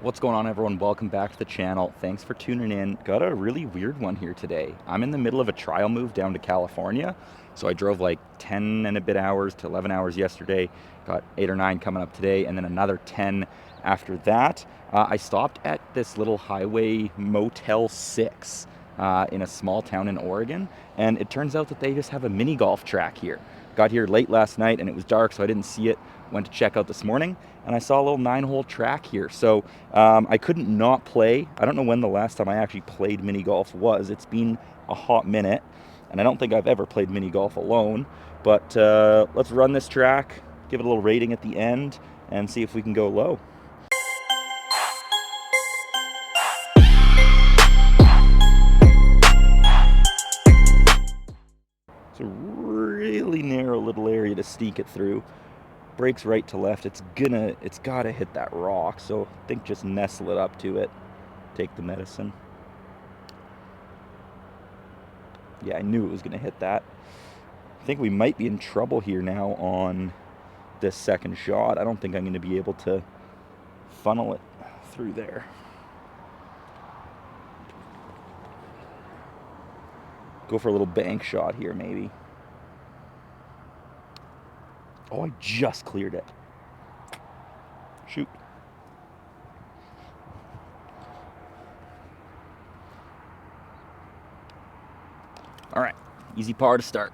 What's going on, everyone? Welcome back to the channel. Thanks for tuning in. Got a really weird one here today. I'm in the middle of a trial move down to California. So I drove like 10 and a bit hours to 11 hours yesterday. Got 8 or 9 coming up today, and then another 10 after that. I stopped at this little highway Motel 6 in a small town in Oregon, and it turns out that they just have a mini golf track here. Got here late last night and it was dark, so I didn't see it. Went to check out this morning, and I saw a little 9-hole track here. So I couldn't not play. I don't know when the last time I actually played mini golf was. It's been a hot minute, and I don't think I've ever played mini golf alone. But let's run this track, give it a little rating at the end, and see if we can go low. It's a really narrow little area to sneak it through. Breaks right to left. It's gotta hit that rock, so I think just nestle it up to it. Take the medicine. Yeah, I knew it was gonna hit that. I think we might be in trouble here now on this second shot. I don't think I'm gonna be able to funnel it through there. Go for a little bank shot here, maybe. Oh, I just cleared it. Shoot. All right, easy par to start.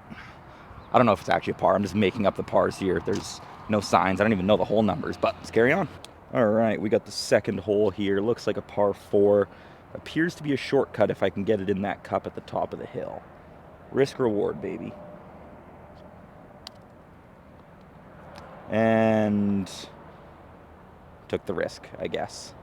I don't know if it's actually a par. I'm just making up the pars here. There's no signs. I don't even know the hole numbers, but let's carry on. All right, we got the second hole here. Looks like a par 4. Appears to be a shortcut if I can get it in that cup at the top of the hill. Risk reward, baby. And took the risk, I guess.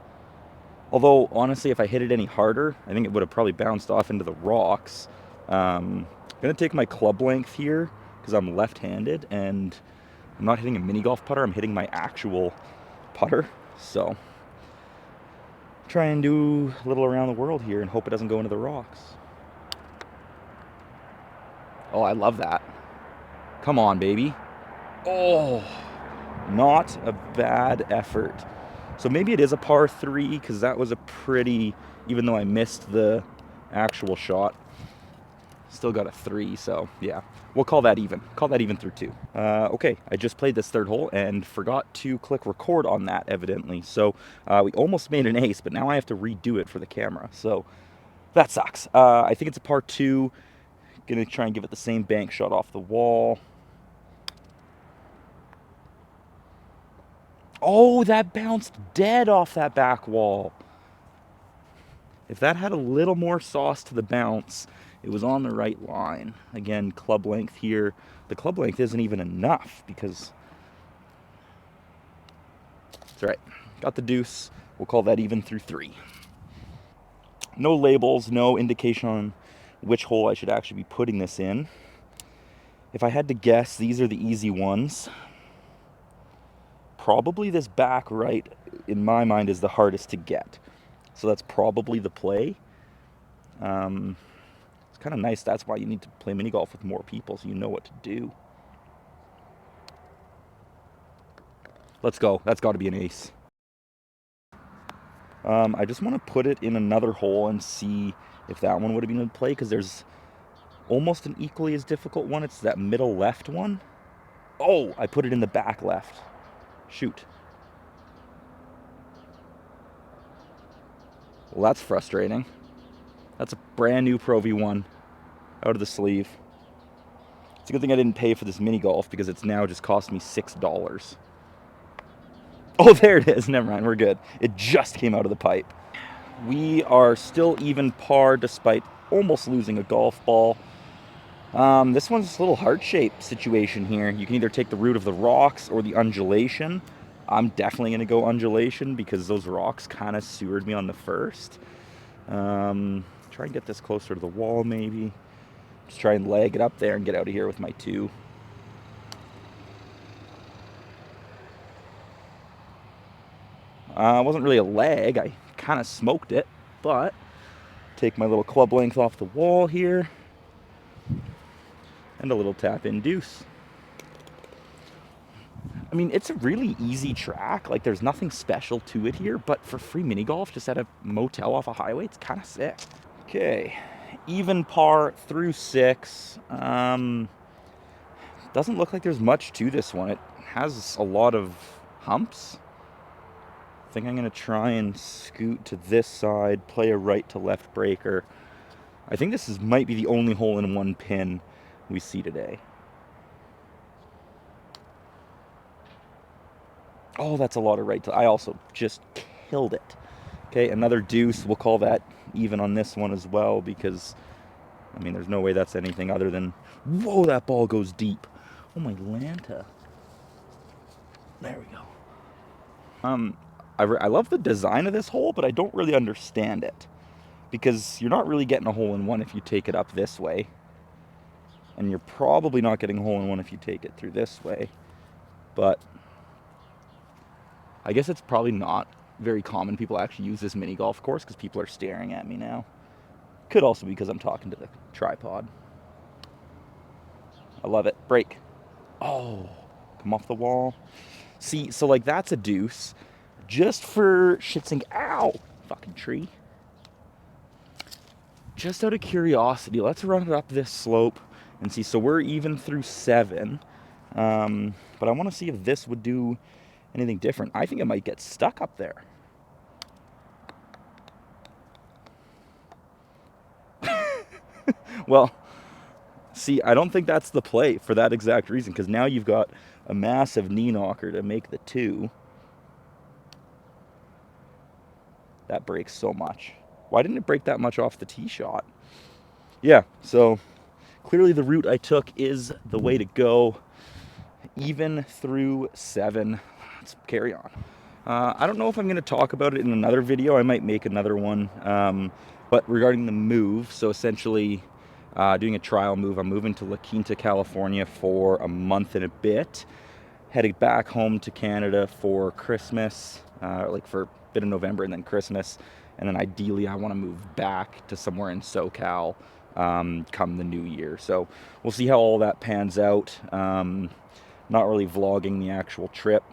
Although, honestly, if I hit it any harder, I think it would have probably bounced off into the rocks. I'm going to take my club length here because I'm left-handed, and I'm not hitting a mini golf putter. I'm hitting my actual putter. So, try and do a little around the world here and hope it doesn't go into the rocks. Oh, I love that. Come on, baby. Oh, not a bad effort. So maybe it is a par 3 because that was a pretty, even though I missed the actual shot, still got a 3. So yeah, we'll call that even. Call that even through 2. Okay, I just played this third hole and forgot to click record on that, evidently. So we almost made an ace, but now I have to redo it for the camera. So that sucks. I think it's a par 2. Gonna try and give it the same bank shot off the wall. Oh, that bounced dead off that back wall. If that had a little more sauce to the bounce, it was on the right line. Again, club length here. The club length isn't even enough because it's all right. Got the deuce. We'll call that even through 3. No labels, no indication on which hole I should actually be putting this in. If I had to guess, these are the easy ones. Probably this back right, in my mind, is the hardest to get. So that's probably the play. It's kind of nice. That's why you need to play mini golf with more people so you know what to do. Let's go. That's got to be an ace. I just want to put it in another hole and see if that one would have been in play, because there's almost an equally as difficult one. It's that middle left one. Oh, I put it in the back left. Shoot. Well, that's frustrating. That's a brand new Pro V1 out of the sleeve. It's a good thing I didn't pay for this mini golf because it's now just cost me $6. Oh, there it is. Never mind. We're good. It just came out of the pipe. We are still even par despite almost losing a golf ball. This one's a little heart-shaped situation here. You can either take the route of the rocks or the undulation. I'm definitely going to go undulation because those rocks kind of sewered me on the first. Try and get this closer to the wall, maybe. Just try and leg it up there and get out of here with my 2. It wasn't really a leg. I kind of smoked it, but take my little club length off the wall here. And a little tap in deuce. I mean, it's a really easy track. Like, there's nothing special to it here, but for free mini golf, just at a motel off a highway, it's kind of sick. Okay, even par through 6. Doesn't look like there's much to this one. It has a lot of humps. I think I'm going to try and scoot to this side, play a right to left breaker. I think this might be the only hole-in-one pin we see today. Oh, that's a lot of right to... I also just killed it. Okay, another deuce. We'll call that even on this one as well because, I mean, there's no way that's anything other than... Whoa, that ball goes deep. Oh, my Lanta. There we go. I love the design of this hole, but I don't really understand it. Because you're not really getting a hole-in-one if you take it up this way. And you're probably not getting a hole-in-one if you take it through this way. But I guess it's probably not very common people actually use this mini golf course because people are staring at me now. Could also be because I'm talking to the tripod. I love it. Break. Oh, come off the wall. See, so like that's a deuce. Just for shits and... Ow! Fucking tree. Just out of curiosity, let's run it up this slope and see. So we're even through 7. But I want to see if this would do anything different. I think it might get stuck up there. Well, see, I don't think that's the play for that exact reason, because now you've got a massive knee knocker to make the 2. That breaks so much. Why didn't it break that much off the tee shot? Yeah, so clearly the route I took is the way to go. Even through 7. Let's carry on. I don't know if I'm going to talk about it in another video. I might make another one. But regarding the move, so essentially doing a trial move. I'm moving to La Quinta, California for a month and a bit. Heading back home to Canada for Christmas, like for a bit of November and then Christmas. And then ideally I want to move back to somewhere in SoCal come the new year. So we'll see how all that pans out. Not really vlogging the actual trip.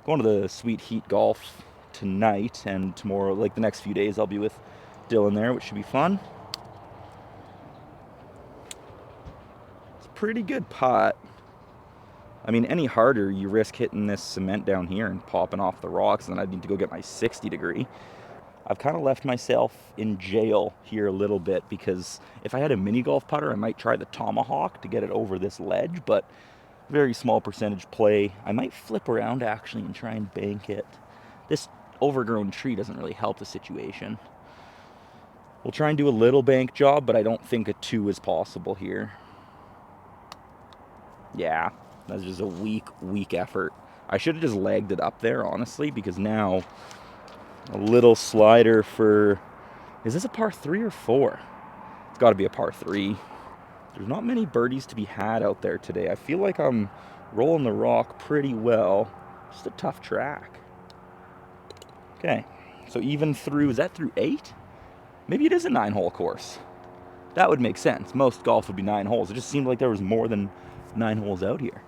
Going to the Sweet Heat Golf tonight, and tomorrow, like the next few days, I'll be with Dylan there, which should be fun. It's a pretty good putt. I mean, any harder, you risk hitting this cement down here and popping off the rocks, and then I'd need to go get my 60 degree. I've kind of left myself in jail here a little bit, because if I had a mini golf putter, I might try the Tomahawk to get it over this ledge, but very small percentage play. I might flip around actually and try and bank it. This overgrown tree doesn't really help the situation. We'll try and do a little bank job, but I don't think a 2 is possible here. Yeah, that's just a weak effort. I should have just legged it up there, honestly, because now a little slider for... Is this a par 3 or 4? It's got to be a par 3. There's not many birdies to be had out there today. I feel like I'm rolling the rock pretty well. Just a tough track. Okay, so even through... Is that through 8? Maybe it is a 9-hole course. That would make sense. Most golf would be 9 holes. It just seemed like there was more than 9 holes out here.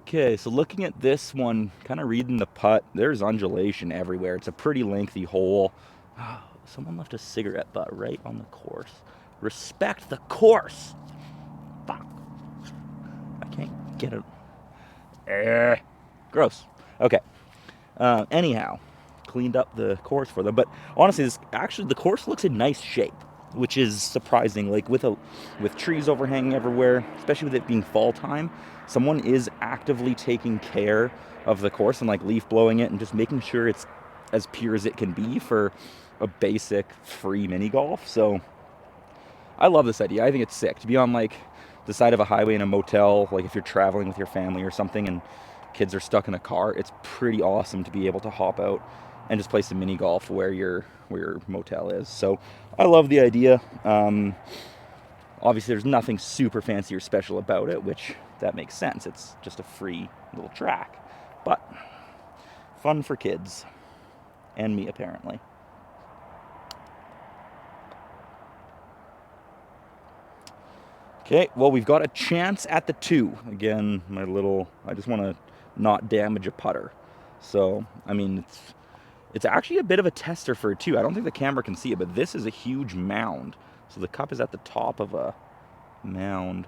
Okay, so looking at this one, kind of reading the putt, there's undulation everywhere. It's a pretty lengthy hole. Oh, someone left a cigarette butt right on the course. Respect the course! Fuck. I can't get it. Gross. Okay. Anyhow, cleaned up the course for them. But honestly, the course looks in nice shape, which is surprising. Like with trees overhanging everywhere, especially with it being fall time, someone is actively taking care of the course and like leaf blowing it and just making sure it's as pure as it can be for a basic free mini golf. So I love this idea. I think it's sick to be on like the side of a highway in a motel, like if you're traveling with your family or something and kids are stuck in a car. It's pretty awesome to be able to hop out and just play some mini golf where your motel is. So I love the idea. Obviously there's nothing super fancy or special about it, which that makes sense. It's just a free little track, but fun for kids and me apparently. Okay, well, we've got a chance at the 2. Again, I just want to not damage a putter. So, I mean, it's actually a bit of a tester for it too. I don't think the camera can see it, but this is a huge mound. So the cup is at the top of a mound.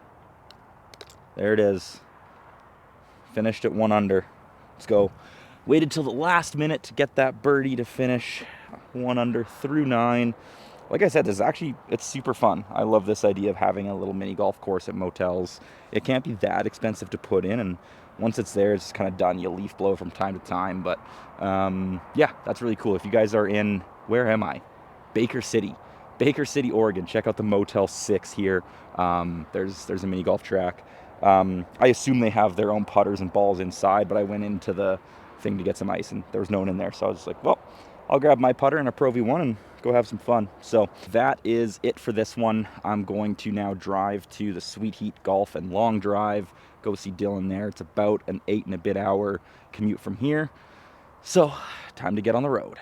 There it is. Finished at 1 under. Let's go. Waited till the last minute to get that birdie to finish 1 under through 9. Like I said, it's super fun. I love this idea of having a little mini golf course at motels. It can't be that expensive to put in, and once it's there, it's kind of done. You leaf blow from time to time, but yeah, that's really cool. If you guys are in, where am I? Baker City, Oregon. Check out the Motel 6 here. There's a mini golf track. I assume they have their own putters and balls inside, but I went into the thing to get some ice, and there was no one in there, so I was like, well, I'll grab my putter and a Pro V1 and go have some fun. So that is it for this one. I'm going to now drive to the Sweet Heat Golf and Long Drive, go see Dylan there. It's about an 8 and a bit hour commute from here. So time to get on the road.